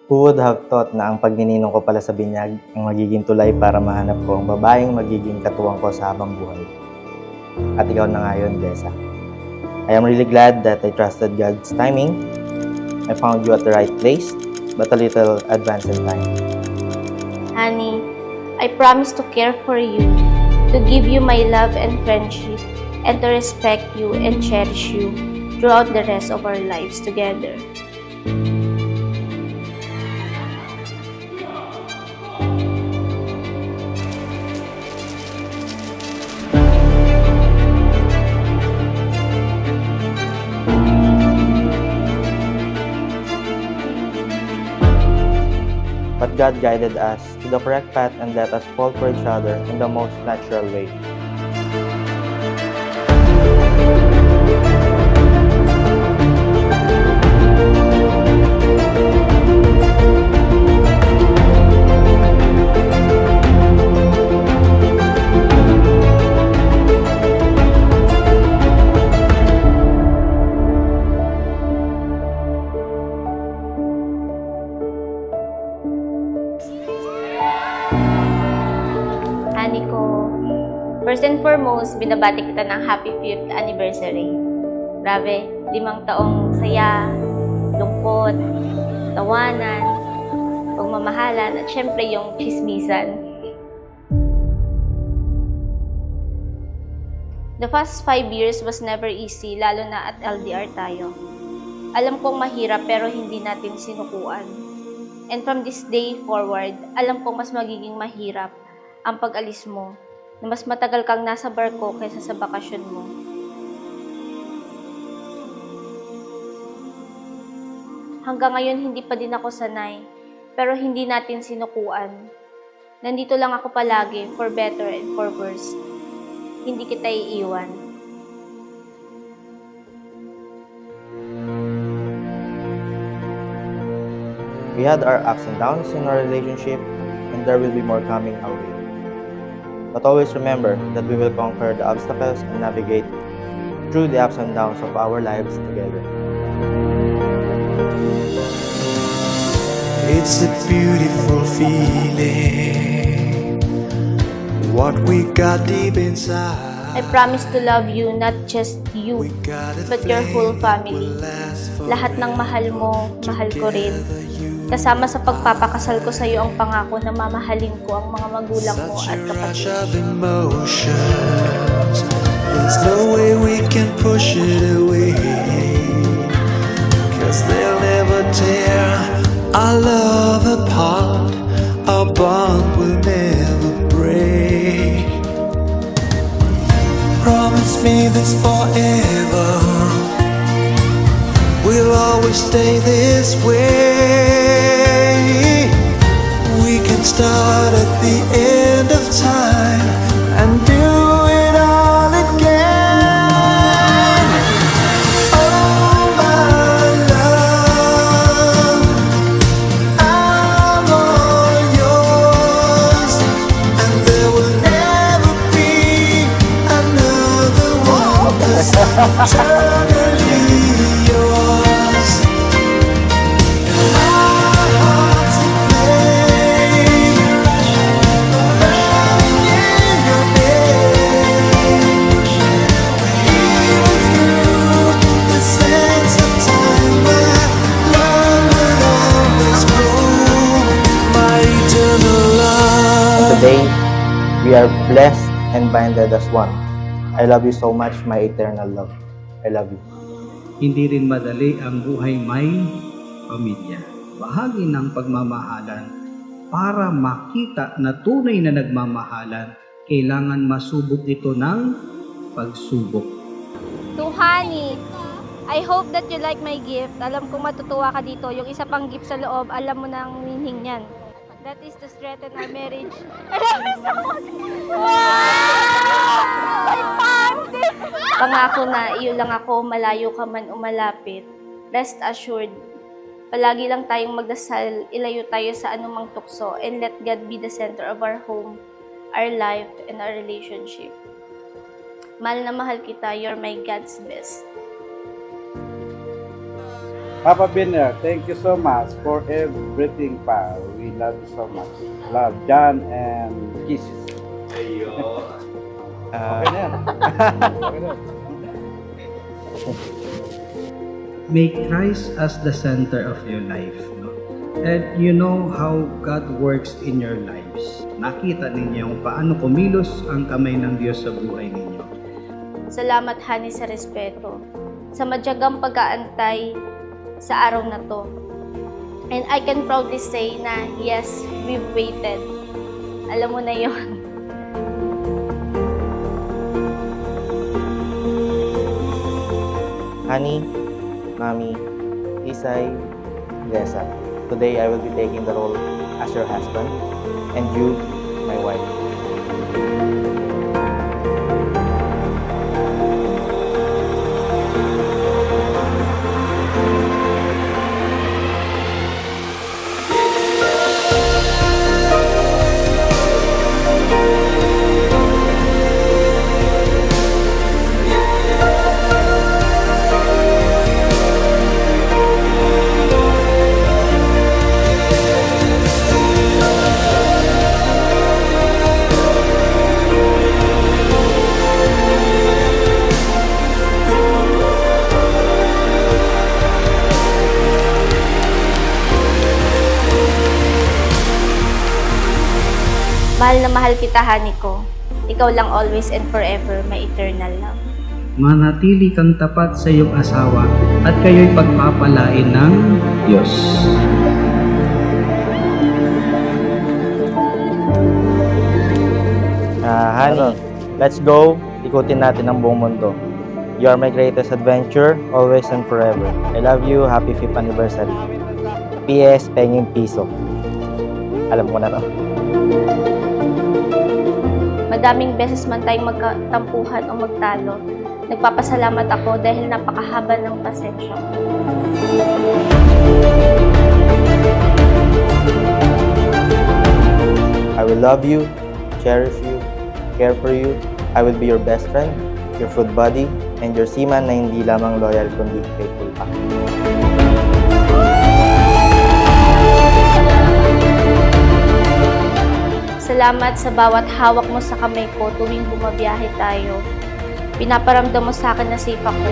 Who would have thought na ang pagnininong ko pala sa binyag ang magiging tulay para mahanap ko ang babaeng magiging katuwang ko sa habang buhay. At ikaw na nga yun, Dessa. I am really glad that I trusted God's timing. I found you at the right place, but a little advanced in time. Honey, I promise to care for you, to give you my love and friendship, and to respect you and cherish you throughout the rest of our lives together. But God guided us to the correct path and let us fall for each other in the most natural way. Honey ko, first and foremost, binabati kita ng happy 5th anniversary. Grabe, 5 taong saya, lungkot, tawanan, pagmamahalan, at syempre yung chismisan. The past 5 years was never easy, lalo na at LDR tayo. Alam kong mahirap pero hindi natin sinukuan. And from this day forward, alam kong mas magiging mahirap ang pag-alis mo, na mas matagal kang nasa barko kaysa sa bakasyon mo. Hanggang ngayon hindi pa din ako sanay, pero hindi natin sinukuan. Nandito lang ako palagi for better and for worse. Hindi kita iiwan. We had our ups and downs in our relationship, and there will be more coming our way. But always remember that we will conquer the obstacles and navigate through the ups and downs of our lives together. It's a beautiful feeling, what we got deep inside. I promise to love you, not just you, We got a but your whole flame that family. will last Lahat ng mahal mo, mahal ko rin. together, you Kasama sa pagpapakasal ko sa iyo ang pangako na mamahalin ko ang mga magulang mo such at a rush kapatid. of emotions. There's no way we can push it away, 'cause they'll never tear our love apart. Our bond will never break. Promise me this forever, we'll always stay this way. We can start at the end of time and do it all again. Oh my love, I'm all yours, and there will never be another one that's eternally yours. My heart's a flame, burning in your name. Even through the sands of time, my love will always grow, my eternal love. Today, we are blessed and binded as one. I love you so much, my eternal love. I love you. Hindi rin madali ang buhay may pamilya. Bahagi ng pagmamahalan. Para makita na tunay na nagmamahalan, kailangan masubok ito ng pagsubok. To Honey, I hope that you like my gift. Alam kong matutuwa ka dito. Yung isa pang gift sa loob, alam mo na ang meaning niyan. That is to strengthen our marriage. I love you so much! Wow! My family! Pangako na iyo lang ako, malayo ka man o malapit. Rest assured, palagi lang tayong magdasal, ilayo tayo sa anumang tukso, and let God be the center of our home, our life, and our relationship. Mahal na mahal kita, you're my God's best. Papa Binner, thank you so much for everything, pa. We love you so much. Love, John, and kisses. Okay na yan. Okay na yan. Make Christ as the center of your life. No? And you know how God works in your lives. Nakita ninyo paano kumilos ang kamay ng Diyos sa buhay ninyo. Salamat, honey, sa respeto. Sa madyagang pag-aantay sa araw na to. And I can proudly say na, yes, we've waited. Alam mo na yon. Honey, Mami, Isay, Desa, today I will be taking the role as your husband and you, my wife. Mahal na mahal kita, honey ko. Ikaw lang always and forever, my eternal love. Manatili kang tapat sa iyong asawa at kayo'y pagpapalain ng Diyos. Honey, let's go. Ikutin natin ang buong mundo. You are my greatest adventure, always and forever. I love you. Happy 5th anniversary. P.S. Penging piso. Alam ko na to. Madaming beses man tayong magkatampuhan o magtalo, nagpapasalamat ako dahil napakahaba ng pasensya ko. I will love you, cherish you, care for you. I will be your best friend, your food buddy, and your seaman na hindi lamang loyal kundi faithful pa. Salamat sa bawat hawak mo sa kamay ko tuwing bumabiyahe tayo. Pinaparamdam mo sa akin na safe ako.